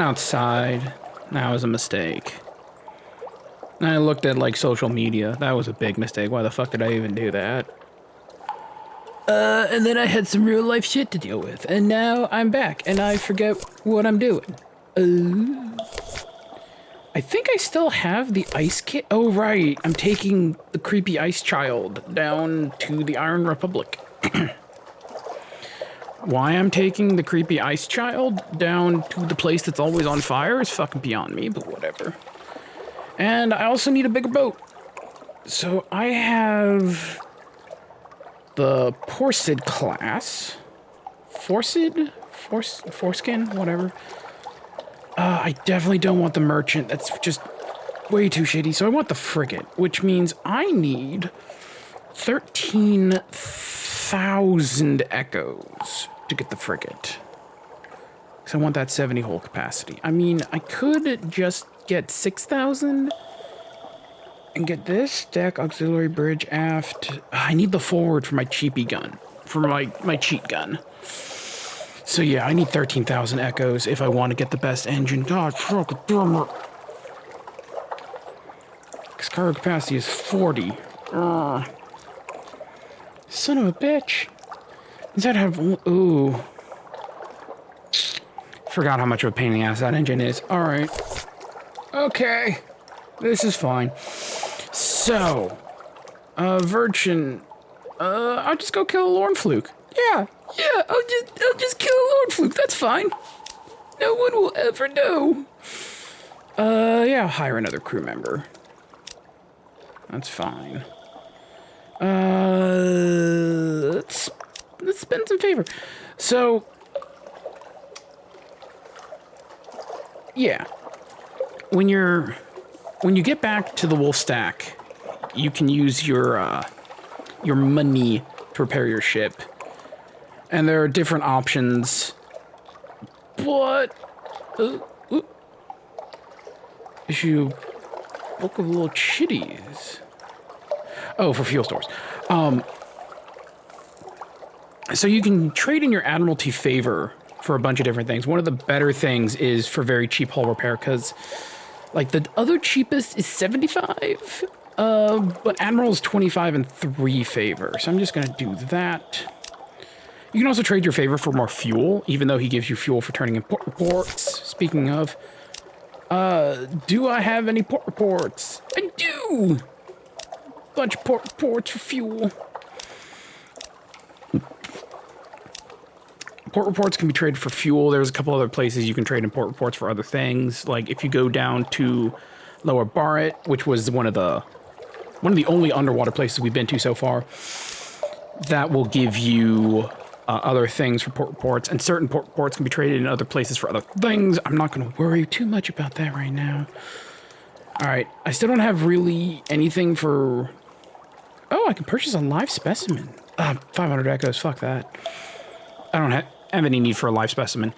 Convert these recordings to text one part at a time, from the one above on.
outside. That was a mistake. And I looked at, like, social media. That was a big mistake. Why the fuck did I even do that? And then I had some real life shit to deal with. And now I'm back, and I forget what I'm doing. I think I still have the ice kit. Oh, right. I'm taking the creepy ice child down to the Iron Republic. Why I'm taking the creepy ice child down to the place that's always on fire is fucking beyond me, but whatever. And I also need a bigger boat. So I have the Porcid class. Foreskin? Whatever. I definitely don't want the merchant. That's just way too shitty. So I want the frigate, which means I need 13,000 echoes to get the frigate. Because I want that 70 hull capacity. I mean, I could just get 6,000 and get this deck, auxiliary bridge, aft. I need the forward for my cheapy gun, for my cheat gun. So yeah, I need 13,000 echoes if I want to get the best engine. God, fucking damn it. Because cargo capacity is 40. Son of a bitch. Does that have... Ooh. Forgot how much of a pain in the ass that engine is. Alright. Okay. This is fine. So. Virgin. I'll just go kill a Lorn Fluke. Yeah, I'll just kill a Lorn Fluke. That's fine. No one will ever know. Yeah, I'll hire another crew member. That's fine. Let's spend some favor. So, yeah, when you get back to the Wolf Stack, you can use your money to repair your ship, and there are different options. But issue book of little chitties. Oh, for fuel stores. So you can trade in your Admiralty favor for a bunch of different things. One of the better things is for very cheap hull repair, because like the other cheapest is 75, but Admiral's 25 and 3 favor. So I'm just gonna do that. You can also trade your favor for more fuel, even though he gives you fuel for turning in port reports. Speaking of, do I have any port reports? I do! Bunch of port reports for fuel. Port reports can be traded for fuel. There's a couple other places you can trade in port reports for other things. Like if you go down to Lower Barrett, which was one of the only underwater places we've been to so far, that will give you other things for port reports, and certain port reports can be traded in other places for other things. I'm not going to worry too much about that right now. All right, I still don't have really anything for... Oh, I can purchase a live specimen. 500 echoes, fuck that. I don't have any need for a live specimen.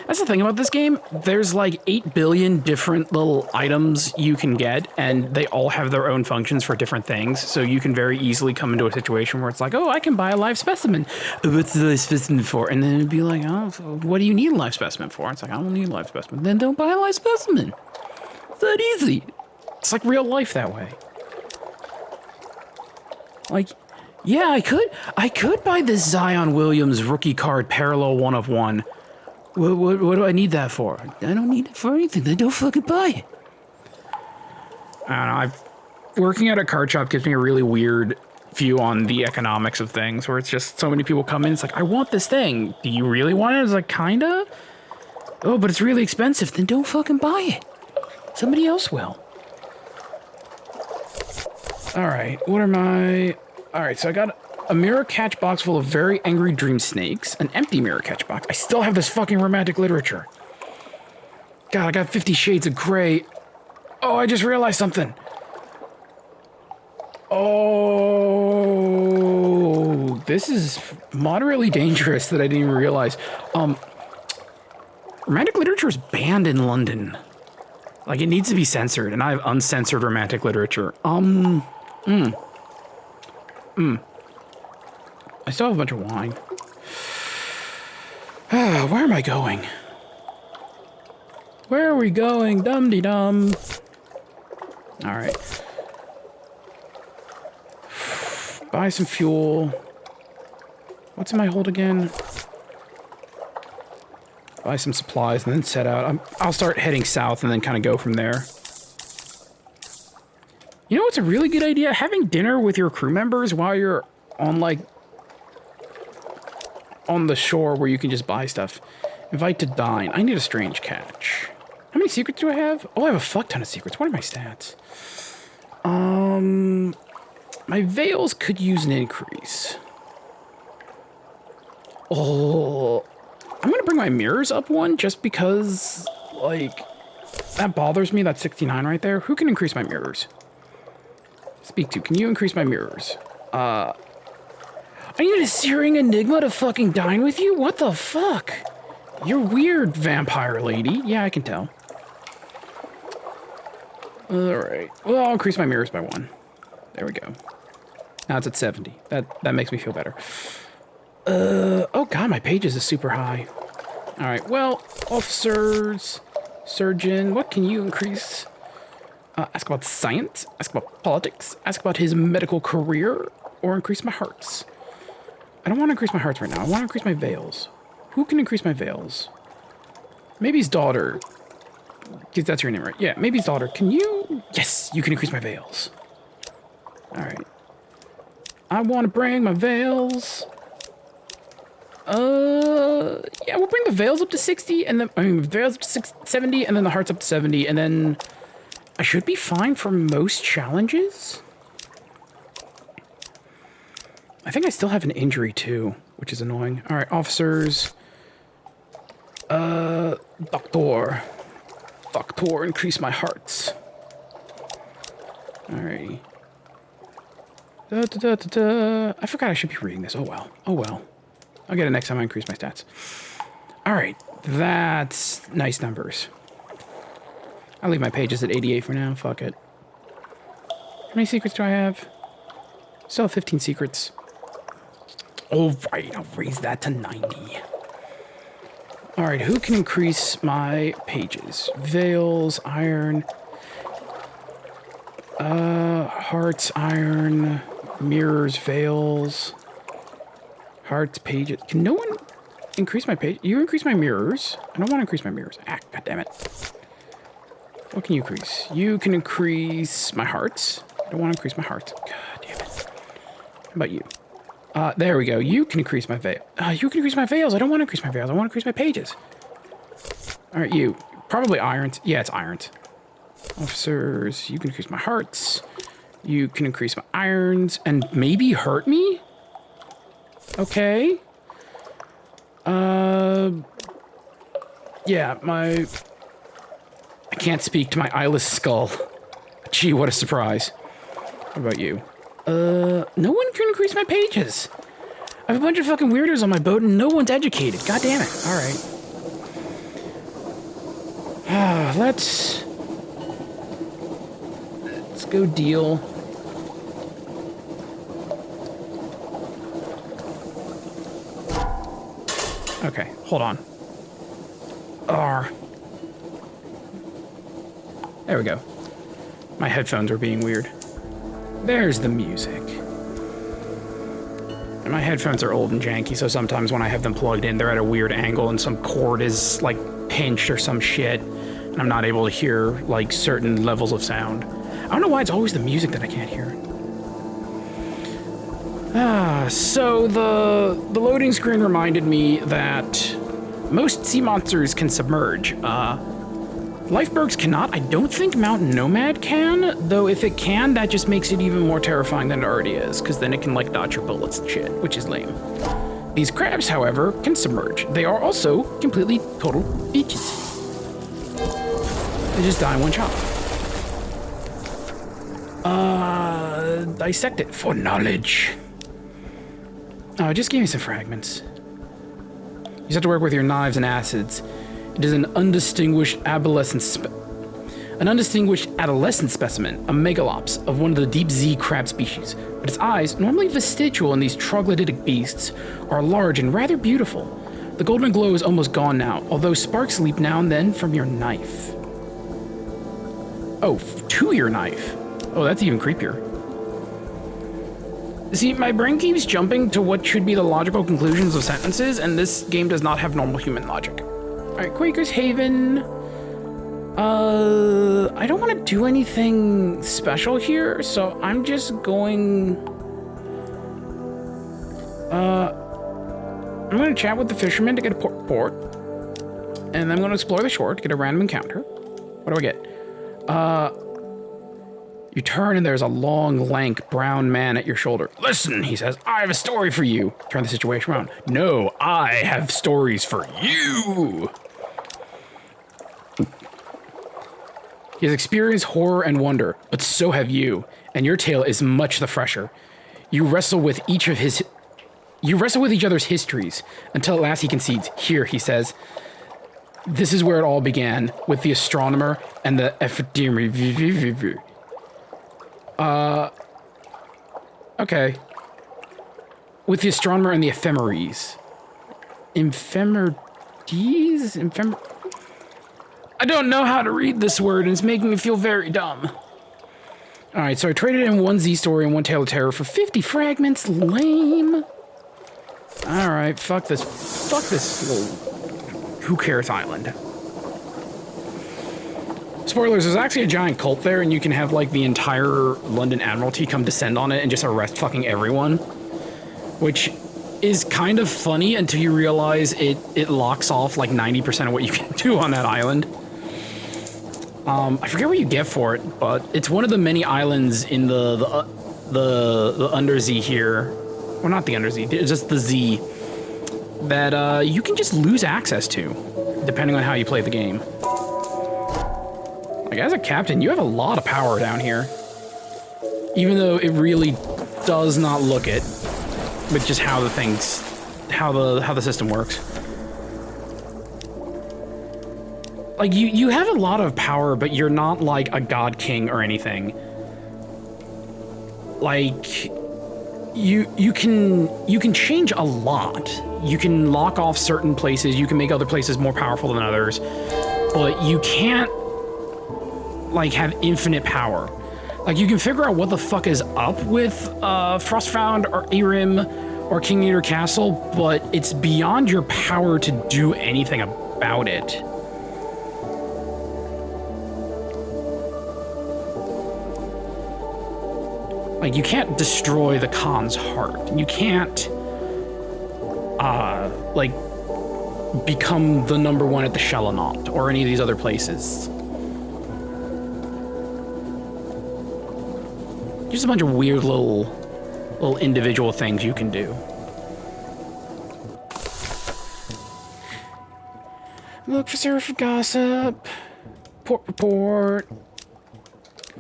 That's the thing about this game. There's like 8 billion different little items you can get, and they all have their own functions for different things. So you can very easily come into a situation where it's like, oh, I can buy a live specimen. What's the live specimen for? And then it'd be like, oh, so what do you need a live specimen for? It's like, I don't need a live specimen. Then don't buy a live specimen. It's that easy. It's like real life that way. Like, yeah, I could buy this Zion Williams rookie card parallel 1 of 1. What do I need that for? I don't need it for anything. Then don't fucking buy it. I don't know. Working at a card shop gives me a really weird view on the economics of things, where it's just so many people come in. It's like, I want this thing. Do you really want it? It's like, kinda. Oh, but it's really expensive. Then don't fucking buy it. Somebody else will. All right. What are my... All right, so I got a mirror catch box full of very angry dream snakes, an empty mirror catch box. I still have this fucking romantic literature. God, I got 50 Shades of Grey. Oh, I just realized something. Oh, this is moderately dangerous that I didn't even realize. Romantic literature is banned in London. Like, it needs to be censored, and I have uncensored romantic literature. I still have a bunch of wine. Where am I going? Where are we going? Dum-de-dum. All right. Buy some fuel. What's in my hold again? Buy some supplies and then set out. I'll start heading south and then kind of go from there. You know what's a really good idea? Having dinner with your crew members while you're on, like, on the shore where you can just buy stuff. Invite to dine. I need a strange catch. How many secrets do I have? Oh, I have a fuck ton of secrets. What are my stats? My veils could use an increase. Oh, I'm gonna bring my mirrors up one just because, like, that bothers me. That's 69 right there. Who can increase my mirrors? Speak to. Can you increase my mirrors? I need a searing enigma to fucking dine with you? What the fuck? You're weird, vampire lady. Yeah, I can tell. Alright. Well, I'll increase my mirrors by 1. There we go. Now it's at 70. That makes me feel better. Oh god, my pages is super high. Alright, well, officers, surgeon, what can you increase? Ask about science, ask about politics, ask about his medical career, or increase my hearts. I don't want to increase my hearts right now. I want to increase my veils. Who can increase my veils? Maybe his daughter. That's your name, right? Yeah, maybe his daughter. Can you? Yes, you can increase my veils. Alright. I want to bring my veils. Yeah, we'll bring the veils up to 60, and then, veils up to 70, and then the hearts up to 70, and then I should be fine for most challenges. I think I still have an injury, too, which is annoying. Alright, officers. Doctor. Doctor, increase my hearts. Alrighty. I forgot I should be reading this. Oh, well. Oh, well. I'll get it next time I increase my stats. Alright, that's nice numbers. I'll leave my pages at 88 for now. Fuck it. How many secrets do I have? Still have 15 secrets. Alright, I'll raise that to 90. Alright, who can increase my pages? Veils, iron. Hearts, iron. Mirrors, veils. Hearts, pages. Can no one increase my page? You increase my mirrors. I don't want to increase my mirrors. Ah, god damn it. What can you increase? You can increase my hearts. I don't want to increase my hearts. God damn it. How about you? There we go. You can increase my veil. You can increase my veils. I don't want to increase my veils. I want to increase my pages. Alright, you. Probably irons. Yeah, it's irons. Officers, you can increase my hearts. You can increase my irons and maybe hurt me? Okay. Yeah, I can't speak to my eyeless skull. Gee, what a surprise. What about you? No one can increase my pages. I have a bunch of fucking weirdos on my boat and no one's educated. God damn it. Alright. Let's go deal. Okay, hold on. There we go. My headphones are being weird. There's the music. And my headphones are old and janky, so sometimes when I have them plugged in, they're at a weird angle and some cord is, like, pinched or some shit. And I'm not able to hear, like, certain levels of sound. I don't know why it's always the music that I can't hear. So the loading screen reminded me that most sea monsters can submerge. Lifebergs cannot. I don't think Mountain Nomad can, though if it can, that just makes it even more terrifying than it already is, because then it can, like, dodge your bullets and shit, which is lame. These crabs, however, can submerge. They are also completely total beaches. They just die in one shot. Dissect it for knowledge. Oh, just give me some fragments. You just have to work with your knives and acids. It is an undistinguished adolescent specimen, a megalops of one of the deep Z crab species. But its eyes, normally vestigial in these troglodytic beasts, are large and rather beautiful. The golden glow is almost gone now, although sparks leap now and then from your knife. Oh, to your knife. Oh, that's even creepier. See, my brain keeps jumping to what should be the logical conclusions of sentences, and this game does not have normal human logic. Alright, Quaker's Haven. I don't want to do anything special here, so I'm just going... I'm going to chat with the fisherman to get a port, and I'm going to explore the shore to get a random encounter. What do I get? You turn and there's a long, lank, brown man at your shoulder. Listen, he says, I have a story for you. Turn the situation around. No, I have stories for you. He has experienced horror and wonder, but so have you, and your tale is much the fresher. You wrestle with each other's histories, until at last he concedes. Here, he says, this is where it all began, with the astronomer and the ephemeris. Okay. With the astronomer and the ephemeris. I don't know how to read this word, and it's making me feel very dumb. Alright, so I traded in one Z story and one Tale of Terror for 50 fragments. Lame. Alright, fuck this little who cares island. Spoilers, there's actually a giant cult there, and you can have, like, the entire London Admiralty come descend on it and just arrest fucking everyone. Which is kind of funny until you realize it locks off, like, 90% of what you can do on that island. I forget what you get for it, but it's one of the many islands in the Undersea here. Well, not the Undersea, it's just the Z. That, you can just lose access to, depending on how you play the game. Like, as a captain, you have a lot of power down here. Even though it really does not look it, with just how the system works. Like, you have a lot of power, but you're not, like, a god king or anything. Like, you can change a lot. You can lock off certain places, you can make other places more powerful than others, but you can't, like, have infinite power. Like, you can figure out what the fuck is up with Frostfound or Erim or King Eater Castle, but it's beyond your power to do anything about it. Like, you can't destroy the Khan's heart. You can't, like, become the #1 at the Shellanaut or any of these other places. Just a bunch of weird little individual things you can do. Look for surf gossip. Port report.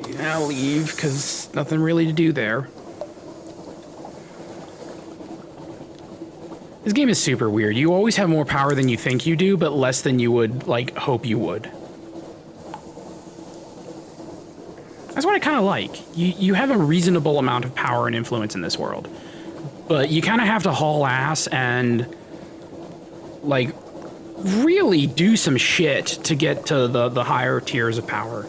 Yeah, I'll leave, because nothing really to do there. This game is super weird. You always have more power than you think you do, but less than you would, like, hope you would. That's what I kind of like. You have a reasonable amount of power and influence in this world. But you kind of have to haul ass and, like, really do some shit to get to the higher tiers of power.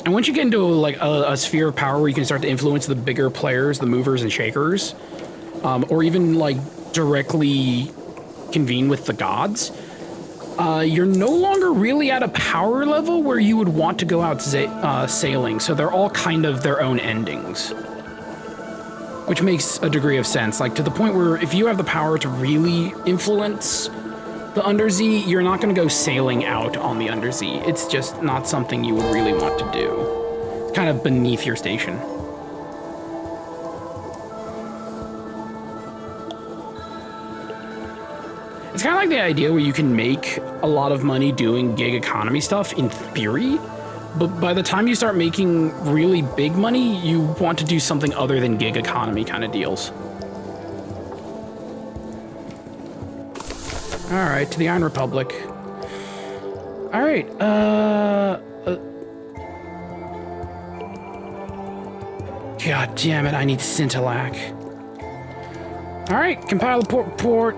And once you get into, like, a sphere of power where you can start to influence the bigger players, the movers and shakers, or even, like, directly convene with the gods, you're no longer really at a power level where you would want to go out sailing, so they're all kind of their own endings. Which makes a degree of sense, like, to the point where if you have the power to really influence the Undersea, you're not going to go sailing out on the Undersea. It's just not something you would really want to do. It's kind of beneath your station. It's kind of like the idea where you can make a lot of money doing gig economy stuff in theory, but by the time you start making really big money, you want to do something other than gig economy kind of deals. Alright, to the Iron Republic. Alright, God damn it, I need Scintillac. All right, compile the port report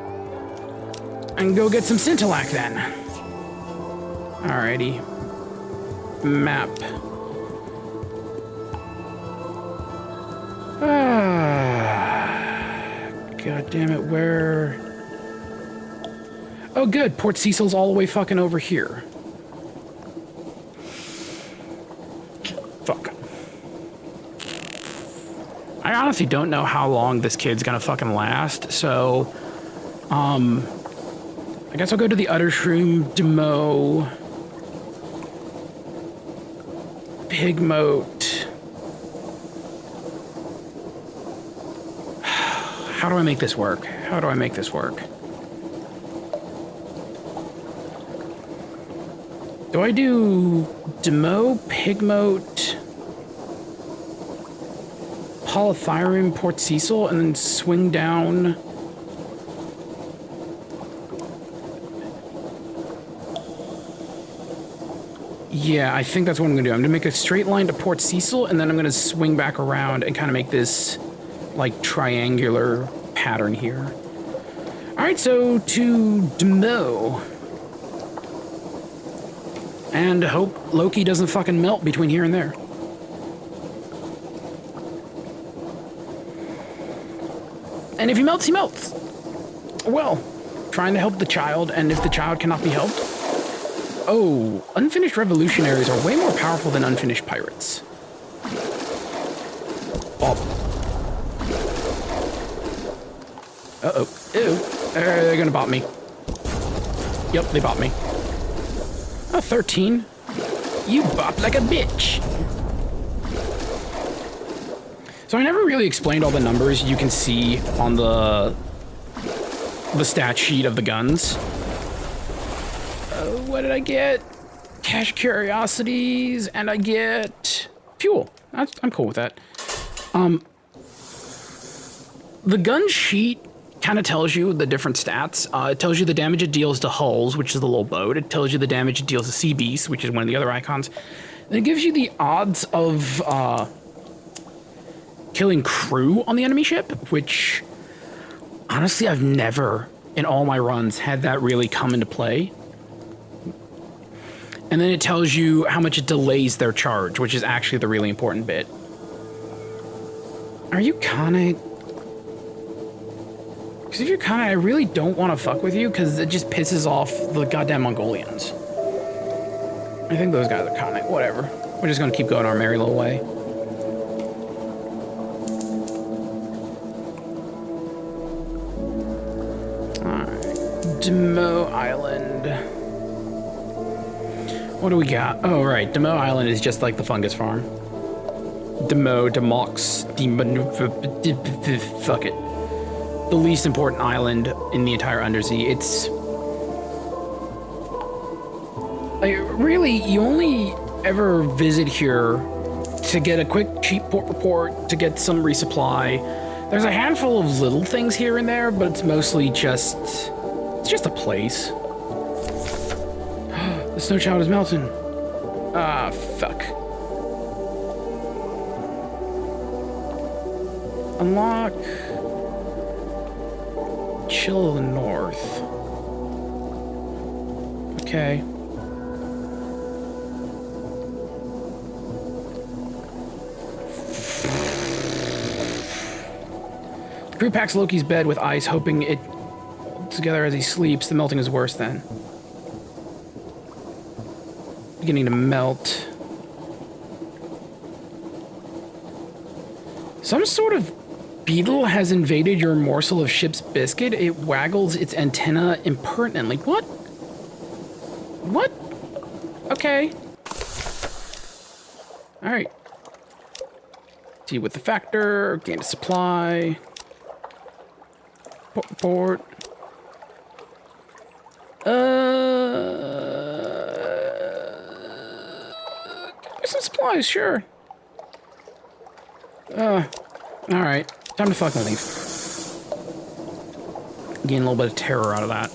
and go get some Scintillac then. Alrighty. Map. God damn it, where? Oh good, Port Cecil's all the way fucking over here. Fuck. I honestly don't know how long this kid's gonna fucking last, so... I guess I'll go to the Uttershroom, Demo... Pigmote... How do I make this work? How do I make this work? Do I do Demo, Pigmote, Polythyrum, Port Cecil, and then swing down? Yeah, I think that's what I'm gonna do. I'm gonna make a straight line to Port Cecil, and then I'm gonna swing back around and kind of make this like triangular pattern here. All right, so to Demo. And hope Loki doesn't fucking melt between here and there. And if he melts, he melts. Well, trying to help the child, and if the child cannot be helped. Oh, unfinished revolutionaries are way more powerful than unfinished pirates. Bob. Uh-oh. Ew. They're gonna bot me. Yep, they bot me. Oh, 13. You bop like a bitch. So I never really explained all the numbers you can see on the stat sheet of the guns. What did I get? Cache curiosities, and I get fuel. I'm cool with that. The gun sheet kind of tells you the different stats. It tells you the damage it deals to hulls, which is the little boat. It tells you the damage it deals to sea beasts, which is one of the other icons. And it gives you the odds of killing crew on the enemy ship, which honestly I've never in all my runs had that really come into play. And then it tells you how much it delays their charge, which is actually the really important bit. Are you Khanate? Because if you're Khanate, I really don't want to fuck with you because it just pisses off the goddamn Mongolians. I think those guys are Khanate. Whatever. We're just going to keep going our merry little way. Alright. Demo Island. What do we got? Oh, right. Demo Island is just like the fungus farm. Demox, fuck it. The least important island in the entire Undersea. It's... like, really, you only ever visit here to get a quick, cheap port report, to get some resupply. There's a handful of little things here and there, but it's mostly just... it's just a place. The snow child is melting. Ah, fuck. Unlock... chill to the north. Okay. The crew packs Loki's bed with ice, hoping it holds together as he sleeps. The melting is worse then. Beginning to melt. Some sort of beetle has invaded your morsel of ship's biscuit. It waggles its antenna impertinently. What? What? Okay. Alright. See with the factor, gain a supply. Port. Some supplies, sure. Alright. Time to fucking leave. Gain a little bit of terror out of that.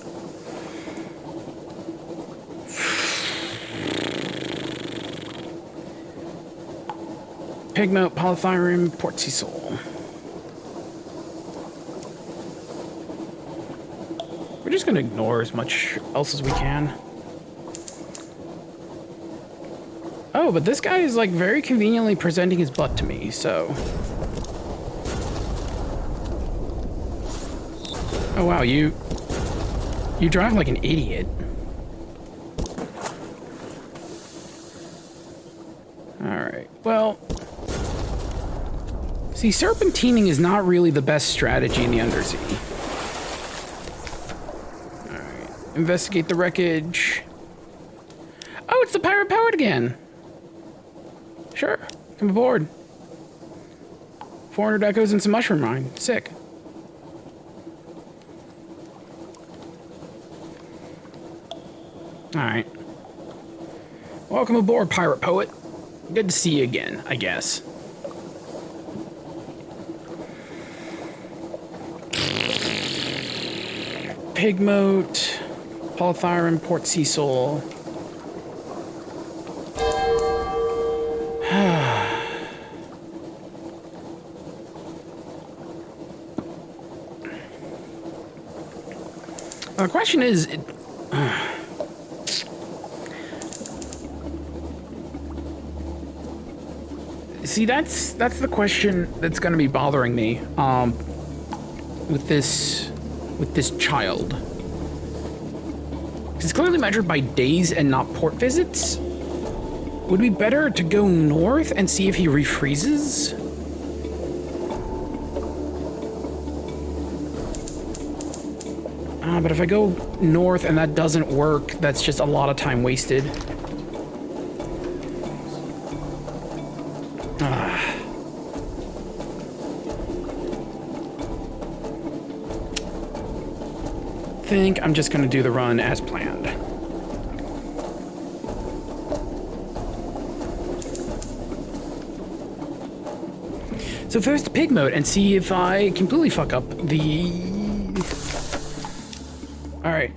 Pigmote, Polythyrum, Port Cecil. We're just gonna ignore as much else as we can. Oh, but this guy is like very conveniently presenting his butt to me, so. Oh wow, you drive like an idiot. Alright, well. See, serpentining is not really the best strategy in the undersea. Alright, investigate the wreckage. Oh, it's the pirate poet again. Sure, come aboard. 400 echoes and some mushroom mine. Sick. Alright. Welcome aboard, pirate poet. Good to see you again, I guess. Pigmote, Polythyron, Port Cecil. The question is, see, that's the question that's going to be bothering me with this child. It's clearly measured by days and not port visits. Would it be better to go north and see if he refreezes? But if I go north and that doesn't work, that's just a lot of time wasted. I think I'm just gonna do the run as planned. So first pig mode and see if I completely fuck up the... Alright.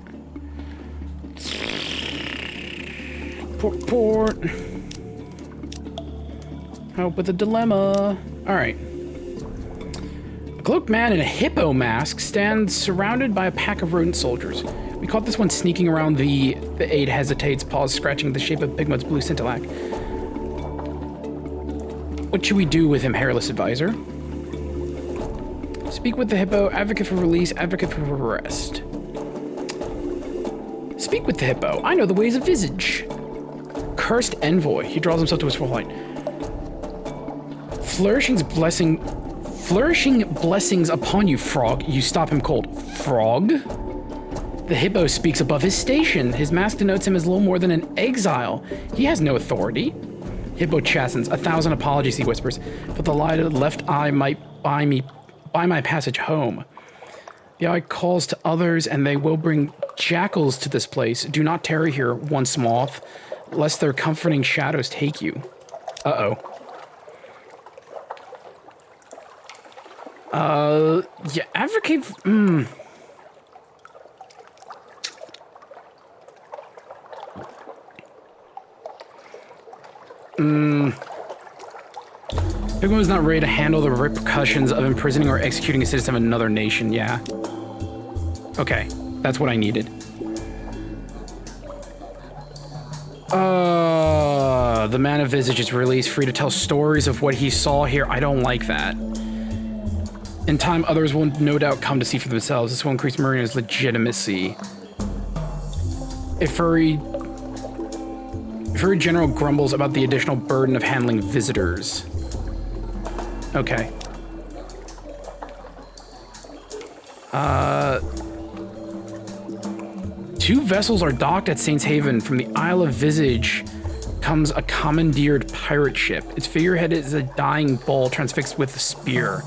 Port. Help with a dilemma. Alright. A cloaked man in a hippo mask stands surrounded by a pack of rodent soldiers. We caught this one sneaking around the aide hesitates, paws scratching the shape of Pigmote's blue scintillac. What should we do with him, hairless advisor? Speak with the hippo, advocate for release, advocate for arrest. Speak with the hippo. I know the ways of visage. Cursed envoy. He draws himself to his full height. Flourishing blessings upon you, frog. You stop him cold. Frog? The hippo speaks above his station. His mask denotes him as little more than an exile. He has no authority. Hippo chastens. 1,000 apologies, he whispers. But the light of the left eye might buy my passage home. The eye calls to others, and they will bring jackals to this place. Do not tarry here, once moth, lest their comforting shadows take you. Uh-oh. Yeah, advocate... Pigmo is not ready to handle the repercussions of imprisoning or executing a citizen of another nation, yeah. Okay, that's what I needed. The man of visage is released, free to tell stories of what he saw here. I don't like that. In time, others will no doubt come to see for themselves. This will increase Marina's legitimacy. A furry general grumbles about the additional burden of handling visitors. Okay. Two vessels are docked at Saint's Haven. From the Isle of Visage comes a commandeered pirate ship. Its figurehead is a dying bull transfixed with a spear.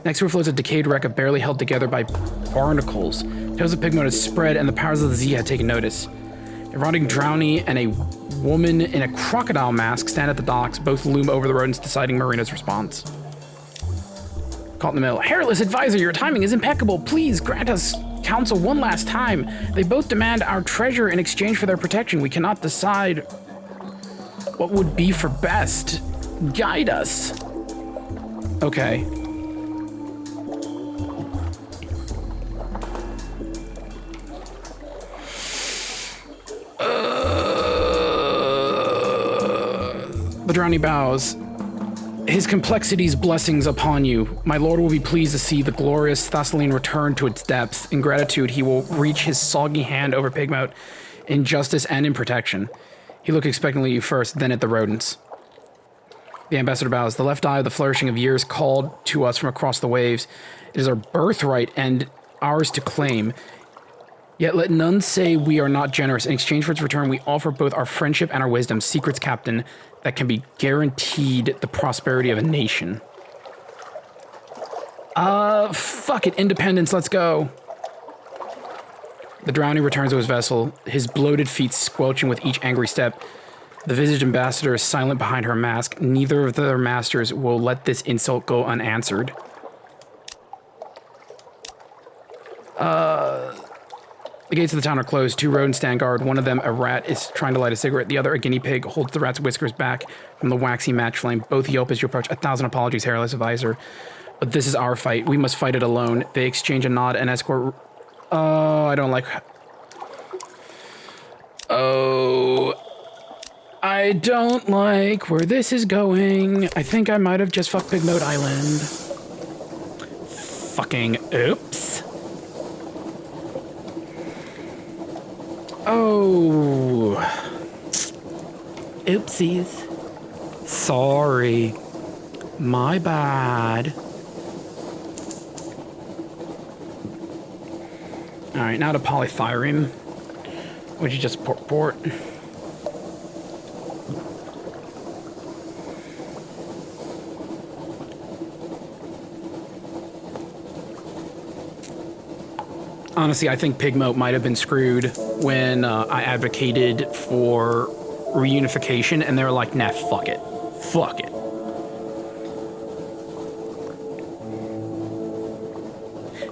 Next to it floats a decayed wreck of barely held together by barnacles. Tales of Pigmote has spread, and the powers of the sea had taken notice. A rotting drowny and a woman in a crocodile mask stand at the docks. Both loom over the rodents, deciding Marina's response. Caught in the middle. Hairless advisor, your timing is impeccable. Please grant us counsel one last time. They both demand our treasure in exchange for their protection. We cannot decide what would be for best. Guide us. Okay. The drowning bows. His complexity's blessings upon you. My lord will be pleased to see the glorious Thessaline return to its depths. In gratitude, he will reach his soggy hand over Pigmout in justice and in protection. He looked expectantly at you first, then at the rodents. The ambassador bows. The left eye of the flourishing of years called to us from across the waves. It is our birthright and ours to claim. Yet let none say we are not generous. In exchange for its return, we offer both our friendship and our wisdom. Secrets, Captain, that can be guaranteed the prosperity of a nation. Fuck it. Independence, let's go. The drowning returns to his vessel, his bloated feet squelching with each angry step. The visaged ambassador is silent behind her mask. Neither of their masters will let this insult go unanswered. The gates of the town are closed. 2 rodents stand guard. One of them, a rat, is trying to light a cigarette. The other, a guinea pig, holds the rat's whiskers back from the waxy match flame. Both yelp as you approach. 1,000 apologies, hairless advisor. But this is our fight. We must fight it alone. They exchange a nod and escort... I don't like... Oh... I don't like where this is going. I think I might have just fucked Big Mode Island. Fucking oops. Oh. Oopsies. Sorry. My bad. Alright, now to polythyrene. Which is just port. Honestly, I think Pigmoat might have been screwed when I advocated for reunification, and they were like, nah, fuck it. Fuck it.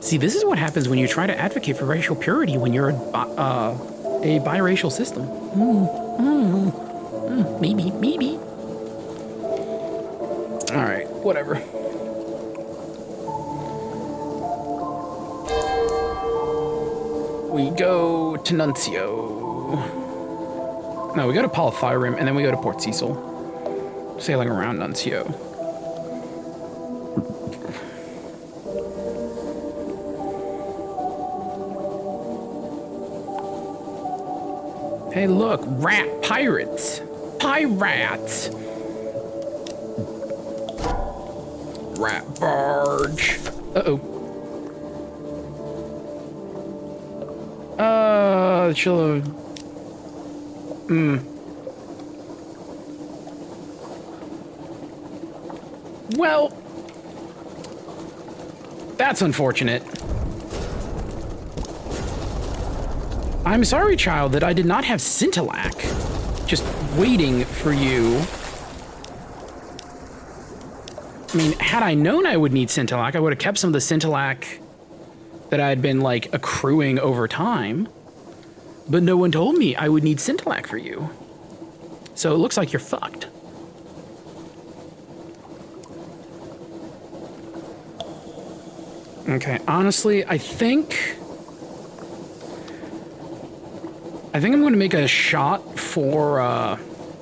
See, this is what happens when you try to advocate for racial purity when you're a biracial system. Maybe. All right, whatever. We go to Nuncio. No, we go to Polythyrim, and then we go to Port Cecil. Sailing around Nuncio. Hey, look, rat pirates. Pirates. Rat barge. Uh-oh. She'll have... Well... That's unfortunate. I'm sorry, child, that I did not have Scintillac. Just waiting for you. I mean, had I known I would need Scintillac, I would have kept some of the Scintillac that I had been, like, accruing over time. But no one told me I would need Scintillac for you. So it looks like you're fucked. Okay, honestly, I think I'm going to make a shot for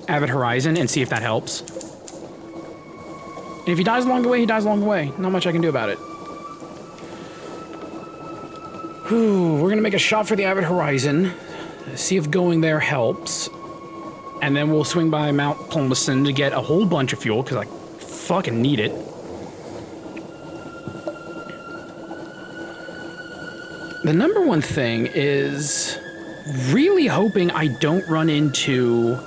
Avid Horizon and see if that helps. And if he dies along the way, he dies along the way. Not much I can do about it. Whew, we're going to make a shot for the Avid Horizon. See if going there helps. And then we'll swing by Mount Plumison to get a whole bunch of fuel, because I fucking need it. The number one thing is really hoping I don't run into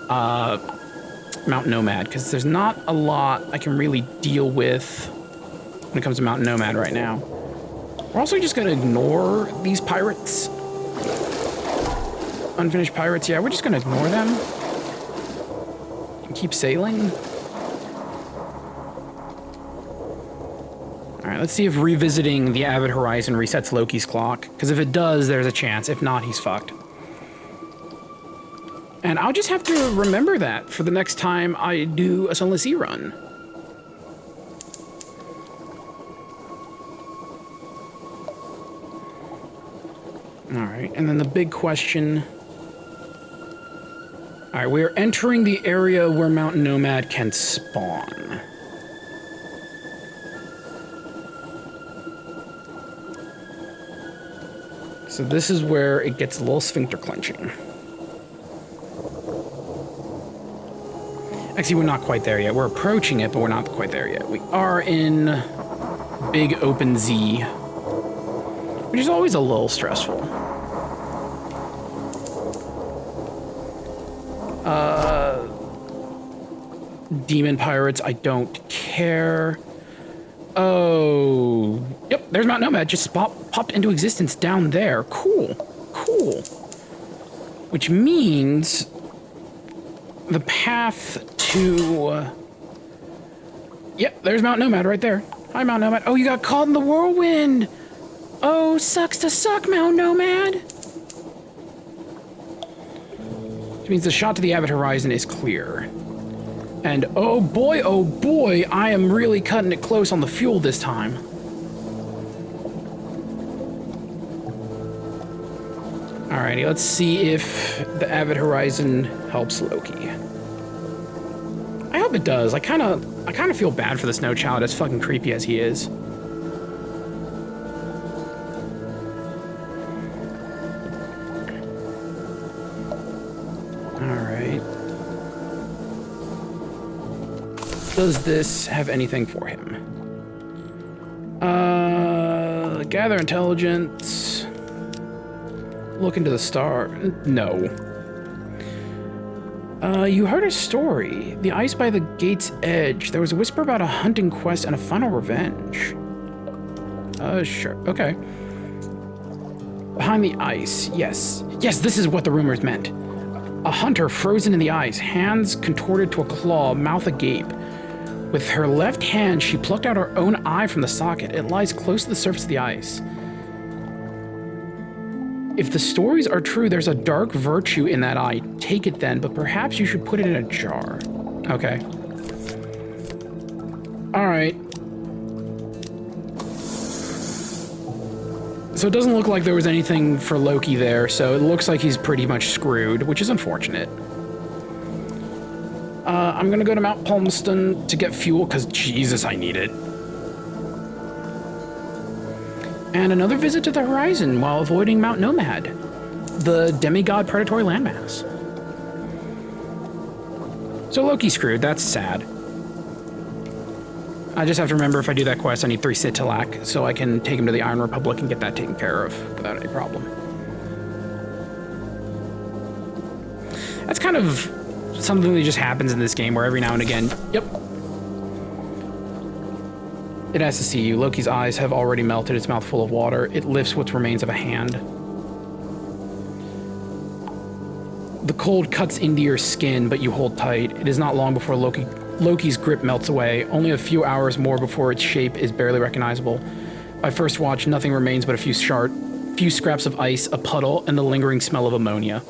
Mount Nomad, because there's not a lot I can really deal with when it comes to Mount Nomad right now. We're also just going to ignore these pirates. Unfinished pirates, yeah, we're just going to ignore them. And keep sailing. Alright, let's see if revisiting the Avid Horizon resets Loki's clock. Because if it does, there's a chance. If not, he's fucked. And I'll just have to remember that for the next time I do a Sunless run. Alright, and then the big question... All right, we're entering the area where Mountain Nomad can spawn. So this is where it gets a little sphincter clenching. Actually, we're not quite there yet. We're approaching it, but we're not quite there yet. We are in Big Open Z, which is always a little stressful. Demon pirates, I don't care. Oh, yep, there's Mount Nomad, just popped into existence down there. Cool, cool. Which means the path to... Yep, there's Mount Nomad right there. Hi, Mount Nomad. Oh, you got caught in the whirlwind. Oh, sucks to suck, Mount Nomad. Which means the shot to the Avid Horizon is clear. And oh boy, I am really cutting it close on the fuel this time. Alrighty, let's see if the Avid Horizon helps Loki. I hope it does. I kind of feel bad for the Snow Child, as fucking creepy as he is. Alright. Does this have anything for him? Gather intelligence. Look into the star. No. You heard a story. The ice by the gate's edge. There was a whisper about a hunting quest and a final revenge. Sure. Okay. Behind the ice. Yes. Yes, this is what the rumors meant. A hunter frozen in the ice, hands contorted to a claw, mouth agape. With her left hand, she plucked out her own eye from the socket. It lies close to the surface of the ice. If the stories are true, there's a dark virtue in that eye. Take it then, but perhaps you should put it in a jar. Okay. All right. So it doesn't look like there was anything for Loki there, so it looks like he's pretty much screwed, which is unfortunate. I'm gonna go to Mount Palmerston to get fuel, because Jesus, I need it. And another visit to the horizon while avoiding Mount Nomad, the demigod predatory landmass. So Loki's screwed, that's sad. I just have to remember if I do that quest, I need 3 Sitilak, so I can take him to the Iron Republic and get that taken care of without any problem. That's kind of something that just happens in this game where every now and again, yep. It has to see you. Loki's eyes have already melted, its mouth full of water. It lifts what remains of a hand. The cold cuts into your skin, but you hold tight. It is not long before Loki's grip melts away, only a few hours more before its shape is barely recognizable. By first watch, nothing remains but a few scraps of ice, a puddle, and the lingering smell of ammonia.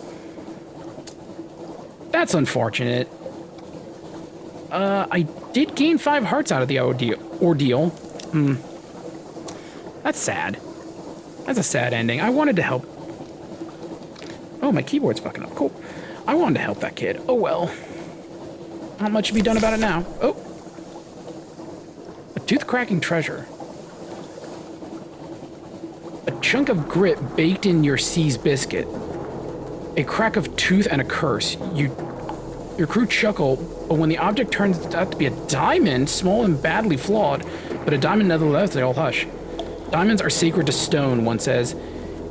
That's unfortunate. I did gain 5 hearts out of the ordeal. That's sad. That's a sad ending. I wanted to help. Oh, my keyboard's fucking up. Cool. I wanted to help that kid. Oh well. Not much to be done about it now. Oh. A tooth-cracking treasure. A chunk of grit baked in your C's biscuit. A crack of tooth and a curse. Your crew chuckle, but when the object turns out to be a diamond, small and badly flawed, but a diamond nevertheless, they all hush. Diamonds are sacred to stone, one says.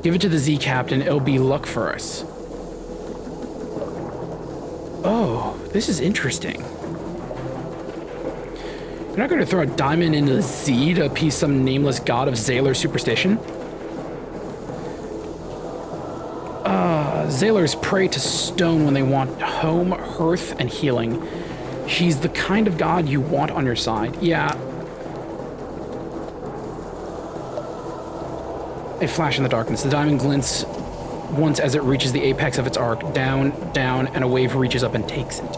Give it to the Z Captain, it'll be luck for us. Oh, this is interesting. You're not going to throw a diamond into the Z to appease some nameless god of Zaylor's superstition? Zaylors pray to stone when they want home, hearth, and healing. She's the kind of god you want on your side. Yeah. A flash in the darkness. The diamond glints once as it reaches the apex of its arc. Down, down, and a wave reaches up and takes it.